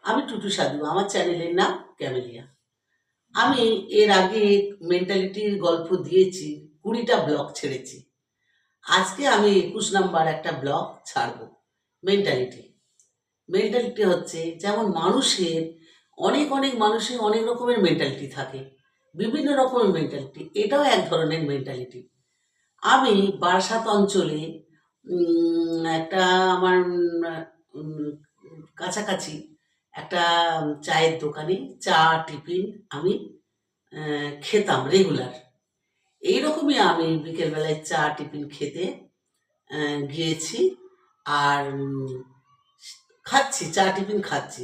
আমি টুটু সাধু, আমার চ্যানেলের নাম ক্যামেলিয়া। আমি এর আগে মেন্টালিটির গল্প দিয়েছি, 20টা ব্লগ ছেড়েছি। আজকে আমি 21 নাম্বার একটা ব্লগ ছাড়বো। মেন্টালিটি মেন্টালিটি হচ্ছে যেমন মানুষের অনেক অনেক মানুষের অনেক রকমের মেন্টালিটি থাকে, বিভিন্ন রকমের মেন্টালিটি, এটাও এক ধরনের মেন্টালিটি। আমি বারাসাত অঞ্চলে একটা আমার উম, কাছাকাছি একটা চায়ের দোকানে চা টিফিন আমি খেতাম রেগুলার। এইরকমই আমি বিকেলবেলায় চা টিফিন খেতে গিয়েছি। আর খাচ্ছি, চা টিফিন খাচ্ছি।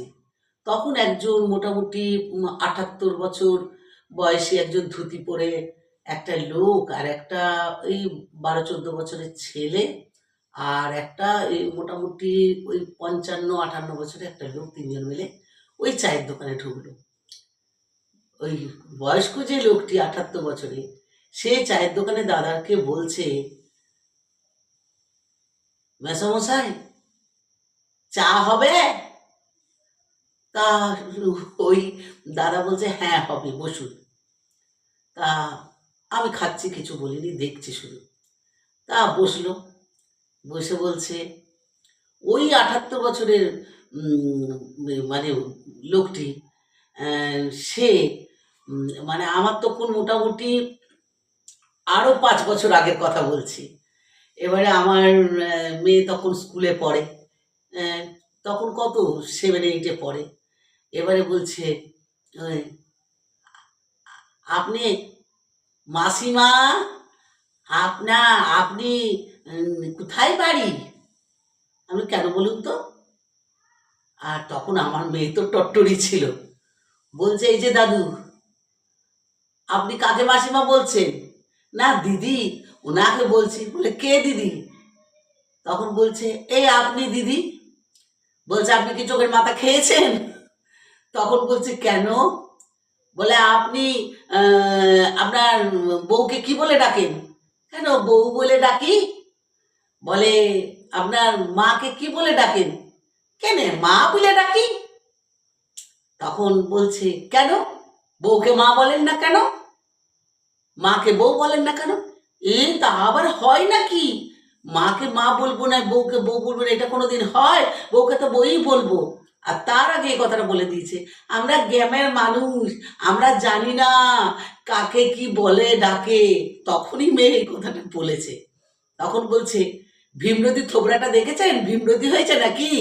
তখন একজন মোটামুটি 78 বছর বয়সী একজন ধুতি পরে একটা লোক, আর একটা ওই 12-14 বছরের ছেলে, আর একটা এই মোটামুটি ওই 55-58 বছরের একটা লোক, তিনজন মিলে ওই চায়ের দোকানে ঢুকলো। ওই বয়স্ক যে লোকটি 78 বছরে, সে চায়ের দোকানে দাদাকে বলছে, মেসমশাই চা হবে? তা ওই দাদা বলছে, হ্যাঁ হবে, বসুন। তা আমি খাচ্ছি, কিছু বলিনি, দেখছি শুধু। তা বসলো, বসে বলছে, ওই 78 বছরের মানে লোকটি, সে মানে আমার তখন মোটামুটি আরও 5 বছর আগের কথা বলছি। এবারে আমার মেয়ে তখন স্কুলে পড়ে, তখন কত 7-8-এ পড়ে। এবারে বলছে, আপনি মাসিমা, আপনি কোথায় বাড়ি? আমি কেন বলুন তো? আর তখন আমার মেয়ে তো টট্টরি ছিল, বলছে, এই যে দাদু, আপনি কাকে মাসিমা বলছেন? না দিদি, ওনাকে বলছি। বলে, কে দিদি? তখন বলছে, এই আপনি দিদি। বলছে, আপনি কি চোখের মাথা খেয়েছেন? তখন বলছে, কেন? বলে, আপনি আপনার বউকে কি বলে ডাকেন? কেন বউ বলে ডাকি? বলে, আপনার মাকে কি বলে ডাকেন? কেন মা বলে ডাকি? তখন বলছে, কেন বউকে মা বলেন না কেন? মাকে বউ বলেন না কেন? তা আবার হয় নাকি? মাকে মা বলবো না, বউকে বউ বলবো না, এটা কোনোদিন হয়? বউকে তো বই বলবো। আর তার আগে এই কথাটা বলে দিয়েছে, আমরা গ্রামের মানুষ, আমরা জানি না কাকে কি বলে ডাকে। তখনই মেয়ে এই কথাটা বলেছে। তখন বলছে, ভীমরতি থোবড়াটা দেখেছেন? ভীমরতি হয়েছে নাকি?